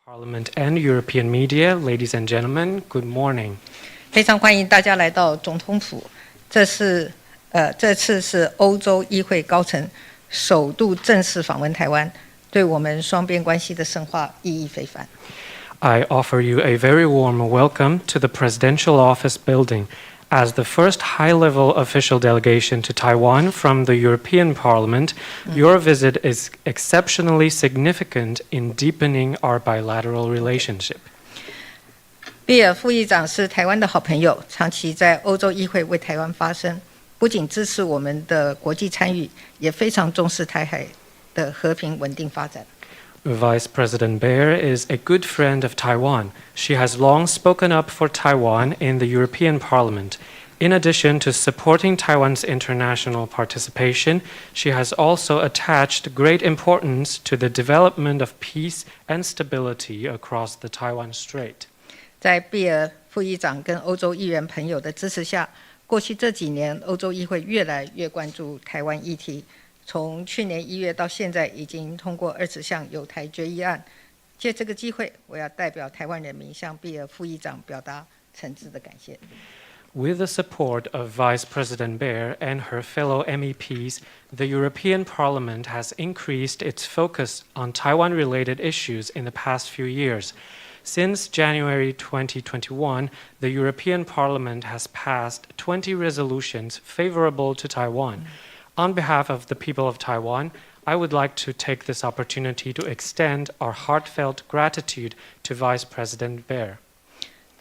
Parliament and European media, ladies and gentlemen, good morning. 非常欢迎大家来到总统府，这次是欧洲议会高层首度正式访问台湾，对我们双边关系的深化意义非凡。I offer you a very warm welcome to the Presidential Office Building. As the first high-level official delegation to Taiwan from the European Parliament, your visit is exceptionally significant in deepening our bilateral relationship. 毕尔副议长是台湾的好朋友，长期在欧洲议会为台湾发声，不仅支持我们的国际参与，也非常重视台海的和平稳定发展。Vice President Baer is a good friend of Taiwan. She has long spoken up for Taiwan in the European Parliament. In addition to supporting Taiwan's international participation, she has also attached great importance to the development of peace and stability across the Taiwan Strait. 在毕尔副议长跟欧洲议员朋友的支持下，过去这几年，欧洲议会越来越关注台湾议题。从去年1月到现在，已经通过20项有台决议案。借这个机会，我要代表台湾人民向毕尔副议长表达诚挚的感谢。With the support of Vice President Baer and her fellow MEPs, the European Parliament has increased its focus on Taiwan-related issues in the past few years. Since January 2021, the European Parliament has passed 20 resolutions favorable to Taiwan. On behalf of the people of Taiwan, I would like to take this opportunity to extend our heartfelt gratitude to Vice President Baer.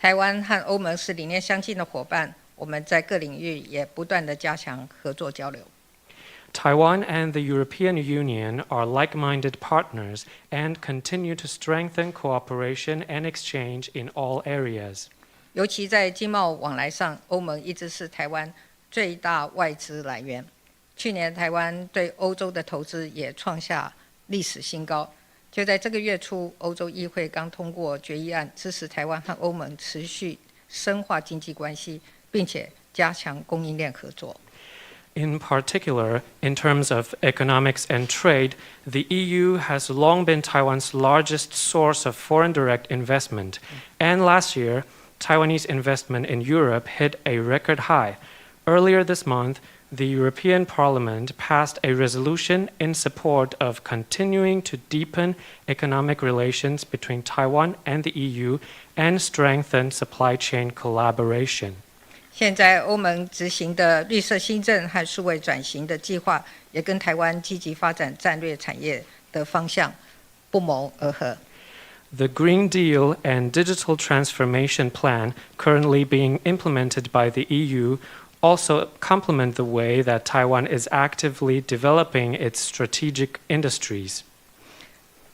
台湾和欧盟是理念相近的伙伴，我们在各领域也不断地加强合作交流。Taiwan and the European Union are like-minded partners and continue to strengthen cooperation and exchange in all areas. 尤其在经贸往来上，欧盟一直是台湾最大外资来源。去年台湾对欧洲的投资也创下历史新高。就在这个月初，欧洲议会刚通过决议案，支持台湾和欧盟持续深化经济关系，并且加强供应链合作。In particular, in terms of economics and trade, the EU has long been Taiwan's largest source of foreign direct investment. And last year, Taiwanese investment in Europe hit a record high. Earlier this month, the European Parliament passed a resolution in support of continuing to deepen economic relations between Taiwan and the EU and strengthen supply chain collaboration. 现在欧盟执行的绿色新政和数位转型的计划，也跟台湾积极发展战略产业的方向不谋而合。The Green Deal and Digital Transformation Plan currently being implemented by the EU also complement the way that Taiwan is actively developing its strategic industries.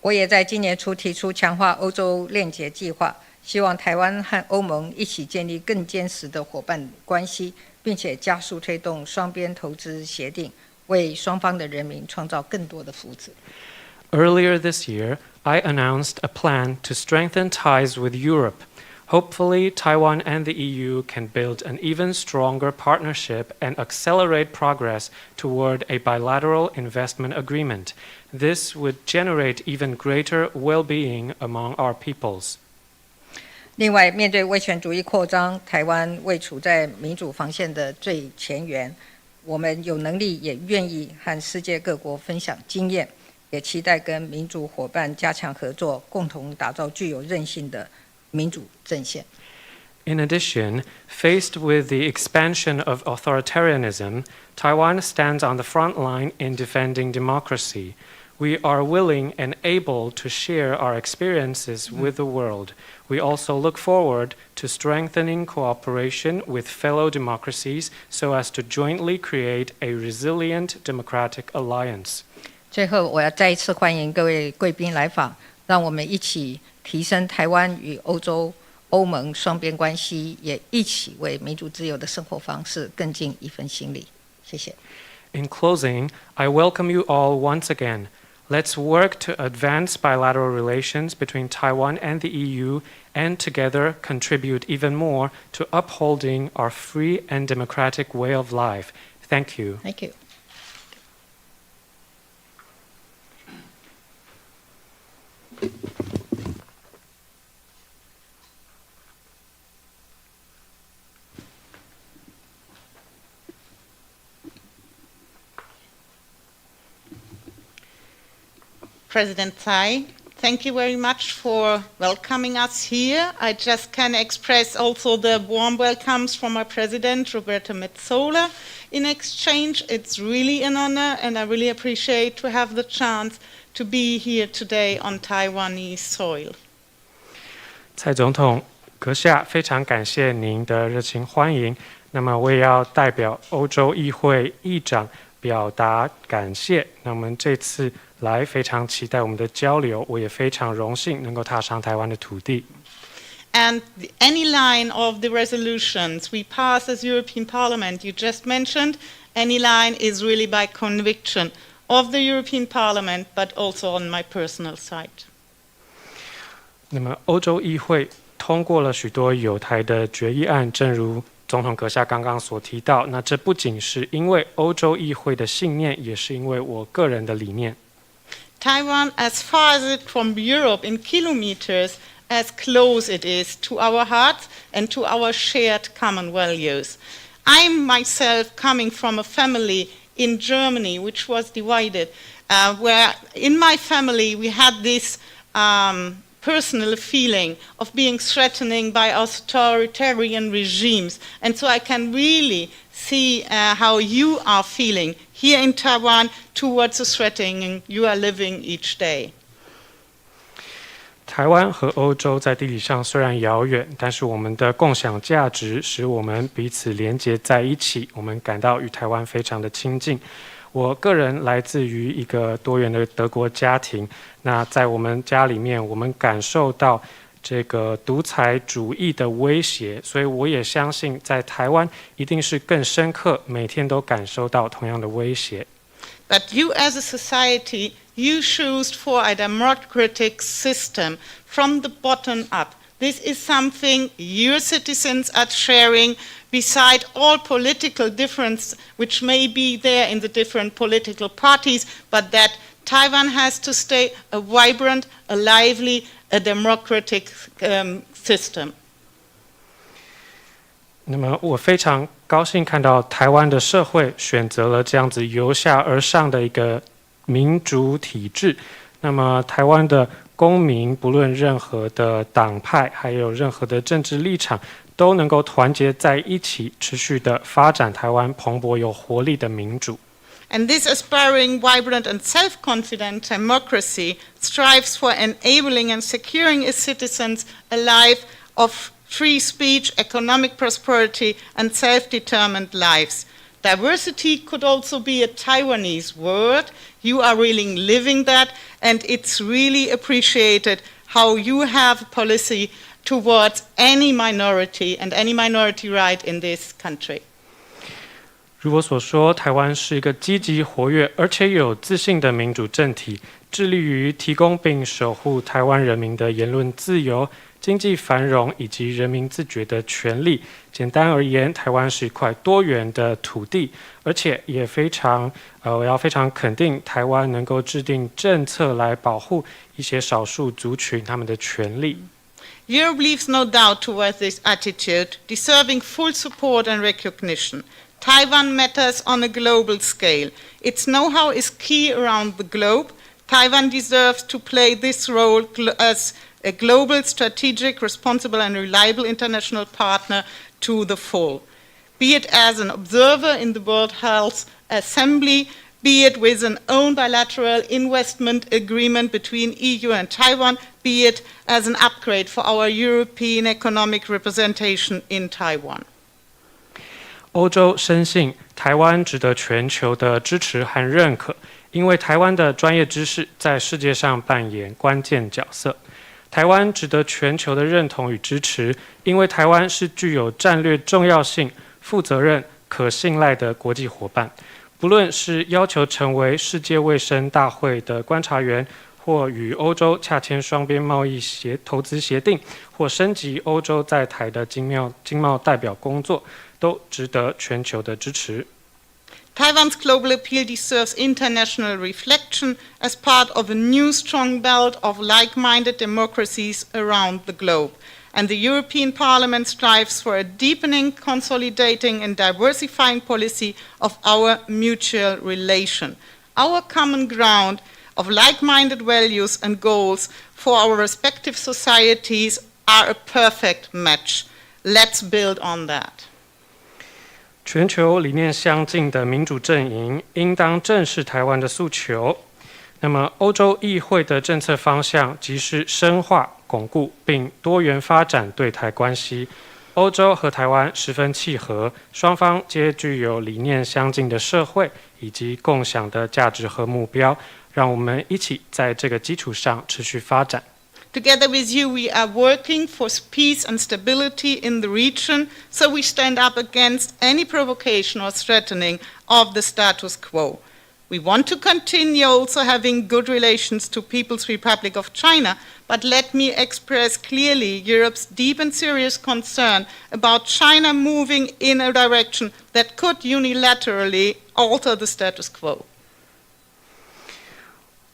我也在今年初提出强化欧洲链结计划，希望台湾和欧盟一起建立更坚实的伙伴关系，并且加速推动双边投资协定，为双方的人民创造更多的福祉。Earlier this year, I announced a plan to strengthen ties with Europe. Hopefully, Taiwan and the EU can build an even stronger partnership and accelerate progress toward a bilateral investment agreement. This would generate even greater well-being among our peoples. 另外，面对威权主义扩张，台湾位处在民主防线的最前缘，我们有能力也愿意和世界各国分享经验，也期待跟民主伙伴加强合作，共同打造具有韧性的民主阵线。In addition, faced with the expansion of authoritarianism, Taiwan stands on the front line in defending democracy. We are willing and able to share our experiences with the world. We also look forward to strengthening cooperation with fellow democracies so as to jointly create a resilient democratic alliance. 最后，我要再一次欢迎各位贵宾来访，让我们一起提升台湾与欧盟双边关系，也一起为民主自由的生活方式更尽一份心力。谢谢。In closing, I welcome you all once again. Let's work to advance bilateral relations between Taiwan and the EU and together contribute even more to upholding our free and democratic way of life. Thank you. Thank you. President Tsai, thank you very much for welcoming us here. I just can express also the warm welcomes from our President, Roberta Metsola, in exchange. It's really an honor, and I really appreciate to have the chance to be here today on Taiwanese soil. 蔡总统阁下，非常感谢您的热情欢迎。那么我也要代表欧洲议会议长表达感谢。那我们这次来非常期待我们的交流，我也非常荣幸能够踏上台湾的土地。And any line of the resolutions we pass as European Parliament, you just mentioned, any line is really by conviction of the European Parliament, but also on my personal side. 那么欧洲议会通过了许多有台的决议案，正如总统阁下刚刚所提到，那这不仅是因为欧洲议会的信念，也是因为我个人的理念。Taiwan, as far as it from Europe in kilometers, as close it is to our hearts and to our shared common values. I'm myself coming from a family in Germany which was divided, where in my family we had this personal feeling of being threatened by authoritarian regimes. And so I can really see how you are feeling here in Taiwan towards the threatening you are living each day. 台湾和欧洲在地理上虽然遥远，但是我们的共享价值使我们彼此连结在一起，我们感到与台湾非常的亲近。我个人来自于一个多元的德国家庭，那在我们家里面，我们感受到这个独裁主义的威胁，所以我也相信在台湾一定是更深刻，每天都感受到同样的威胁。But you as a society, you choose for a democratic system from the bottom up. This is something your citizens are sharing beside all political difference which may be there in the different political parties, but that Taiwan has to stay a vibrant, a lively, a democratic system. 那么我非常高兴看到台湾的社会选择了这样子由下而上的一个民主体制。那么台湾的公民不论任何的党派，还有任何的政治立场，都能够团结在一起，持续的发展台湾蓬勃有活力的民主。And this aspiring, vibrant, and self-confident democracy strives for enabling and securing its citizens a life of free speech, economic prosperity, and self-determined lives. Diversity could also be a Taiwanese word. You are really living that, and it's really appreciated how you have a policy towards any minority and any minority right in this country. 如我所说，台湾是一个积极活跃而且有自信的民主政体，致力于提供并守护台湾人民的言论自由、经济繁荣以及人民自觉的权利。简单而言，台湾是一块多元的土地，而且也我要非常肯定台湾能够制定政策来保护一些少数族群他们的权利。Europe leaves no doubt towards this attitude, deserving full support and recognition. Taiwan matters on a global scale. Its know-how is key around the globe. Taiwan deserves to play this role as a global, strategic, responsible, and reliable international partner to the full. Be it as an observer in the World Health Assembly, be it with an own bilateral investment agreement between EU and Taiwan, be it as an upgrade for our European economic representation in Taiwan. 欧洲深信台湾值得全球的支持和认可，因为台湾的专业知识在世界上扮演关键角色。台湾值得全球的认同与支持，因为台湾是具有战略重要性、负责任、可信赖的国际伙伴。不论是要求成为世界卫生大会的观察员，或与欧洲洽签双边贸易投资协定，或升级欧洲在台的经贸代表工作，都值得全球的支持。Taiwan's global appeal deserves international reflection as part of a new strong belt of like-minded democracies around the globe. And the European Parliament strives for a deepening, consolidating, and diversifying policy of our mutual relation. Our common ground of like-minded values and goals for our respective societies are a perfect match. Let's build on that. 全球理念相近的民主阵营应当正视台湾的诉求。那么，欧洲议会的政策方向即是深化、巩固并多元发展对台关系。欧洲和台湾十分契合，双方皆具有理念相近的社会以及共享的价值和目标。让我们一起在这个基础上持续发展。Together with you, we are working for peace and stability in the region, so we stand up against any provocation or threatening of the status quo. We want to continue also having good relations to People's Republic of China, but let me express clearly Europe's deep and serious concern about China moving in a direction that could unilaterally alter the status quo.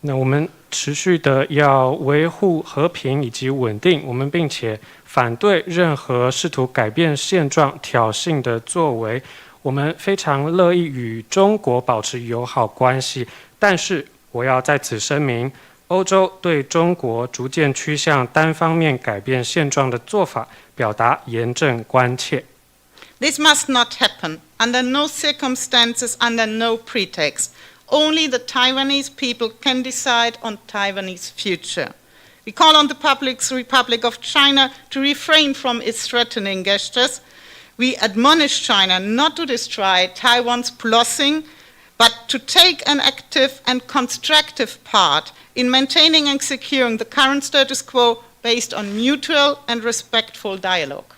那我们持续的要维护和平以及稳定，我们并且反对任何试图改变现状、挑衅的作为。我们非常乐意与中国保持友好关系，但是我要在此声明，欧洲对中国逐渐趋向单方面改变现状的做法表达严正关切。This must not happen under no circumstances, under no pretext. Only the Taiwanese people can decide on Taiwanese future. We call on the People's Republic of China to refrain from its threatening gestures. We admonish China not to destroy Taiwan's blessing, but to take an active and constructive part in maintaining and securing the current status quo based on mutual and respectful dialogue.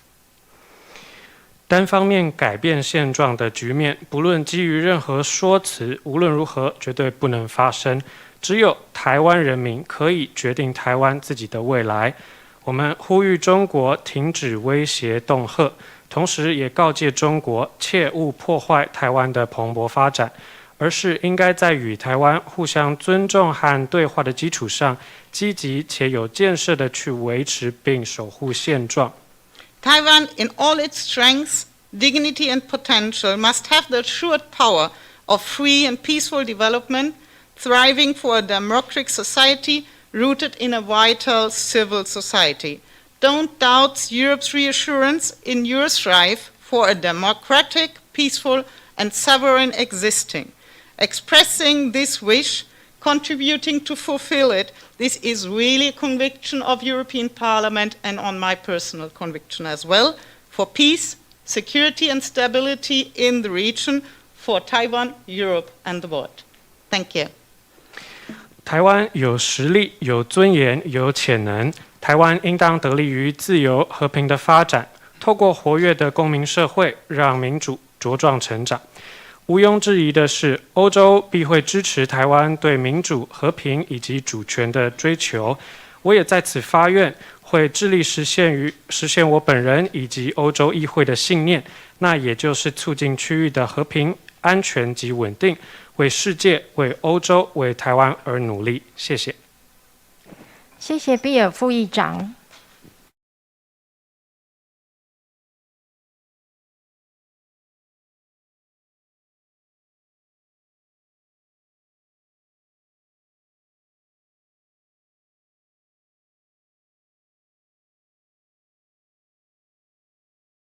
单方面改变现状的局面，不论基于任何说辞，无论如何绝对不能发生。只有台湾人民可以决定台湾自己的未来。我们呼吁中国停止威胁恫吓，同时也告诫中国切勿破坏台湾的蓬勃发展，而是应该在与台湾互相尊重和对话的基础上，积极且有建设地去维持并守护现状。Taiwan, in all its strengths, dignity and potential, must have the assured power of free and peaceful development, thriving for a democratic society rooted in a vital civil society. Don't doubt Europe's reassurance in your strive for a democratic, peaceful, and sovereign existing. Expressing this wish, contributing to fulfill it, this is really a conviction of European Parliament and on my personal conviction as well, for peace, security and stability in the region, for Taiwan, Europe and the world. Thank you. 台湾有实力、有尊严、有潜能，台湾应当得力于自由和平的发展，透过活跃的公民社会，让民主茁壮成长。毋庸置疑的是，欧洲必会支持台湾对民主、和平以及主权的追求。我也在此发愿，会致力实现我本人以及欧洲议会的信念，那也就是促进区域的和平、安全及稳定，为世界、为欧洲、为台湾而努力。谢谢。谢谢比尔副议长。